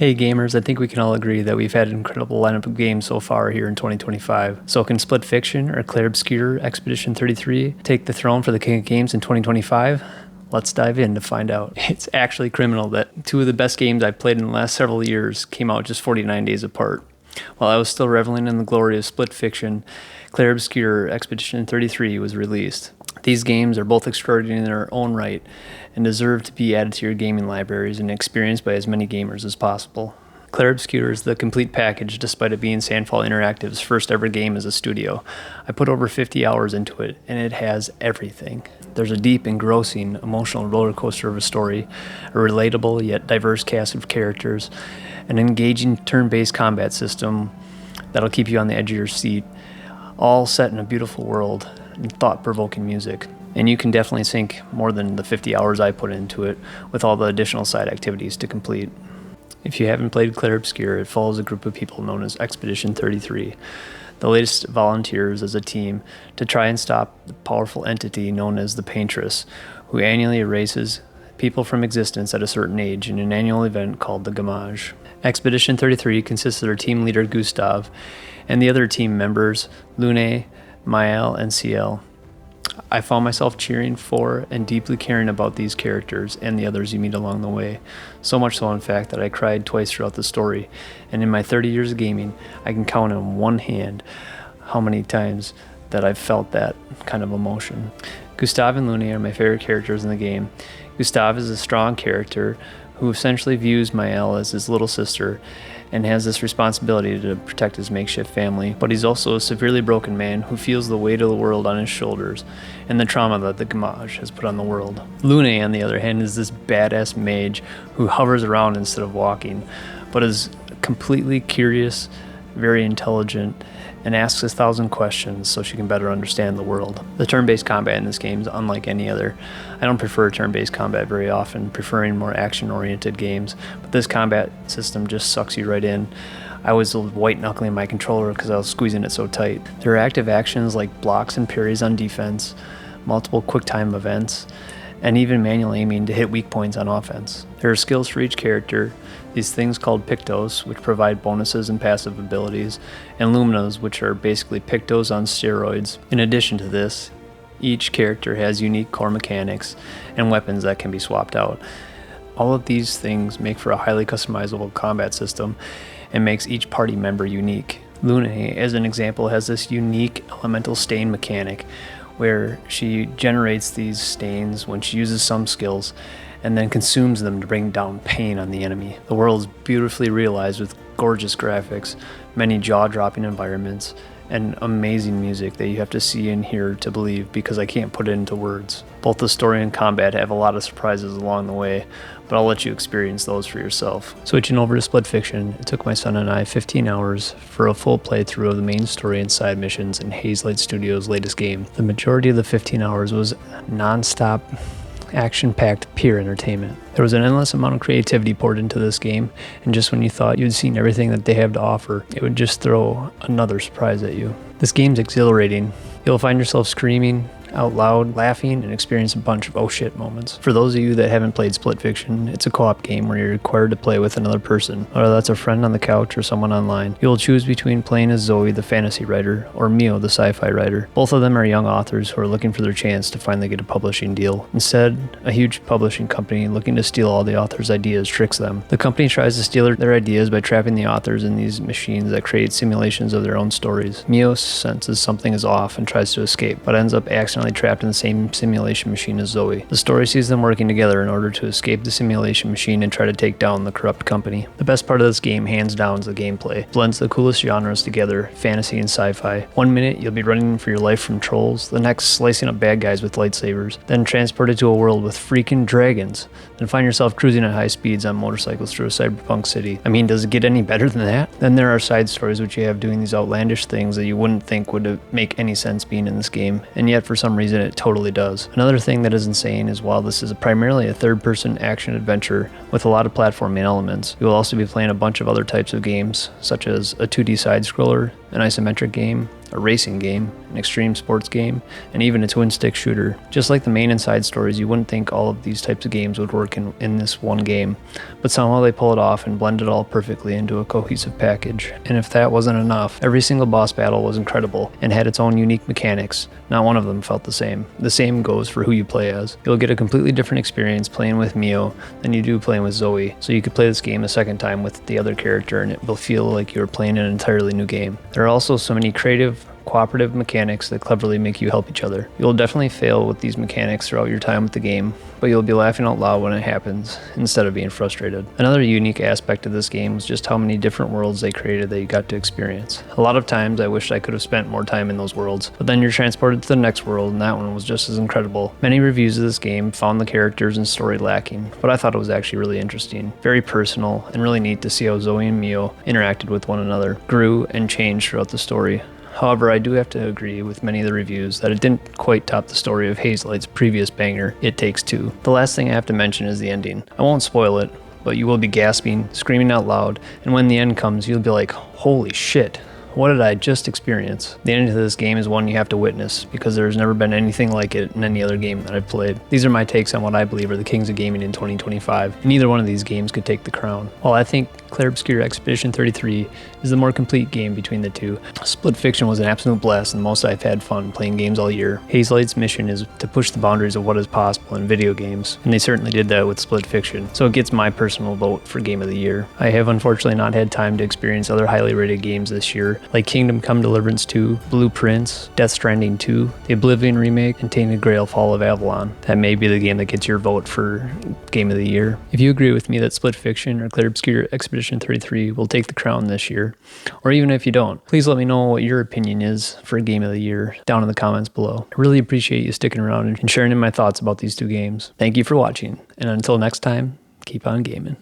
Hey gamers, I think we can all agree that we've had an incredible lineup of games so far here in 2025. So can Split Fiction or Clair Obscur Expedition 33 take the throne for the King of Games in 2025? Let's dive in to find out. It's actually criminal that two of the best games I've played in the last several years came out just 49 days apart. While I was still reveling in the glory of Split Fiction, Clair Obscur Expedition 33 was released. These games are both extraordinary in their own right and deserve to be added to your gaming libraries and experienced by as many gamers as possible. Clair Obscur is the complete package despite it being Sandfall Interactive's first ever game as a studio. I put over 50 hours into it and it has everything. There's a deep, engrossing, emotional roller coaster of a story, a relatable yet diverse cast of characters, an engaging turn-based combat system that'll keep you on the edge of your seat, all set in a beautiful world and thought-provoking music. And you can definitely sink more than the 50 hours I put into it with all the additional side activities to complete. If you haven't played Clair Obscur, it follows a group of people known as Expedition 33, the latest volunteers as a team to try and stop the powerful entity known as the Paintress, who annually erases people from existence at a certain age in an annual event called the Gamage. Expedition 33 consists of their team leader Gustav and the other team members Lune, Mael, and Ciel. I found myself cheering for and deeply caring about these characters and the others you meet along the way. So much so, in fact, that I cried twice throughout the story. And in my 30 years of gaming, I can count on one hand how many times that I've felt that kind of emotion. Gustav and Lune are my favorite characters in the game. Gustav is a strong character who essentially views Mael as his little sister and has this responsibility to protect his makeshift family, but he's also a severely broken man who feels the weight of the world on his shoulders and the trauma that the Gamage has put on the world. Lune, on the other hand, is this badass mage who hovers around instead of walking, but is completely curious, very intelligent, and asks 1,000 questions so she can better understand the world. The turn-based combat in this game is unlike any other. I don't prefer turn-based combat very often, preferring more action-oriented games, but this combat system just sucks you right in. I was white-knuckling my controller because I was squeezing it so tight. There are active actions like blocks and parries on defense, multiple quick-time events, and even manual aiming to hit weak points on offense. There are skills for each character, these things called Pictos, which provide bonuses and passive abilities, and Luminas, which are basically Pictos on steroids. In addition to this, each character has unique core mechanics and weapons that can be swapped out. All of these things make for a highly customizable combat system and makes each party member unique. Lune, as an example, has this unique elemental stain mechanic where she generates these stains when she uses some skills and then consumes them to bring down pain on the enemy. The world is beautifully realized with gorgeous graphics, many jaw-dropping environments, and amazing music that you have to see and hear to believe because I can't put it into words. Both the story and combat have a lot of surprises along the way, but I'll let you experience those for yourself. Switching over to Split Fiction, it took my son and I 15 hours for a full playthrough of the main story and side missions in Hazelight Studios' latest game. The majority of the 15 hours was non-stop, action-packed pure entertainment. There was an endless amount of creativity poured into this game, and just when you thought you'd seen everything that they have to offer, it would just throw another surprise at you. This game's exhilarating. You'll find yourself screaming out loud, laughing, and experience a bunch of oh shit moments. For those of you that haven't played Split Fiction, it's a co-op game where you're required to play with another person, whether that's a friend on the couch or someone online. You'll choose between playing as Zoe, the fantasy writer, or Mio, the sci-fi writer. Both of them are young authors who are looking for their chance to finally get a publishing deal. Instead, a huge publishing company looking to steal all the authors' ideas tricks them. The company tries to steal their ideas by trapping the authors in these machines that create simulations of their own stories. Mio senses something is off and tries to escape, but ends up accidentally trapped in the same simulation machine as Zoe. The story sees them working together in order to escape the simulation machine and try to take down the corrupt company. The best part of this game, hands down, is the gameplay. It blends the coolest genres together, fantasy and sci-fi. One minute you'll be running for your life from trolls, the next slicing up bad guys with lightsabers, then transported to a world with freaking dragons, then find yourself cruising at high speeds on motorcycles through a cyberpunk city. I mean, does it get any better than that? Then there are side stories which you have doing these outlandish things that you wouldn't think would make any sense being in this game, and yet for some reason it totally does. Another thing that is insane is while this is primarily a third-person action adventure with a lot of platforming elements, you will also be playing a bunch of other types of games, such as a 2D side-scroller, an isometric game, a racing game, an extreme sports game, and even a twin-stick shooter. Just like the main and side stories, you wouldn't think all of these types of games would work in this one game, but somehow they pull it off and blend it all perfectly into a cohesive package. And if that wasn't enough, every single boss battle was incredible and had its own unique mechanics. Not one of them felt the same. The same goes for who you play as. You'll get a completely different experience playing with Mio than you do playing with Zoe, so you could play this game a second time with the other character and it will feel like you're playing an entirely new game. There are also so many creative, cooperative mechanics that cleverly make you help each other. You'll definitely fail with these mechanics throughout your time with the game, but you'll be laughing out loud when it happens, instead of being frustrated. Another unique aspect of this game was just how many different worlds they created that you got to experience. A lot of times I wished I could have spent more time in those worlds, but then you're transported to the next world and that one was just as incredible. Many reviews of this game found the characters and story lacking, but I thought it was actually really interesting, very personal, and really neat to see how Zoe and Mio interacted with one another, grew, and changed throughout the story. However, I do have to agree with many of the reviews that it didn't quite top the story of Hazelight's previous banger, It Takes Two. The last thing I have to mention is the ending. I won't spoil it, but you will be gasping, screaming out loud, and when the end comes, you'll be like, holy shit. What did I just experience? The ending to this game is one you have to witness, because there has never been anything like it in any other game that I've played. These are my takes on what I believe are the kings of gaming in 2025, and neither one of these games could take the crown. While I think Clair Obscur Expedition 33 is the more complete game between the two, Split Fiction was an absolute blast and the most I've had fun playing games all year. Hazelight's mission is to push the boundaries of what is possible in video games, and they certainly did that with Split Fiction, so it gets my personal vote for Game of the Year. I have unfortunately not had time to experience other highly rated games this year, like Kingdom Come Deliverance 2, Blue Prince, Death Stranding 2, the Oblivion remake, and Tainted Grail Fall of Avalon. That may be the game that gets your vote for Game of the Year. If you agree with me that Split Fiction or Clair Obscur Expedition 33 will take the crown this year, or even if you don't, please let me know what your opinion is for Game of the Year down in the comments below. I really appreciate you sticking around and sharing in my thoughts about these two games. Thank you for watching, and until next time, keep on gaming.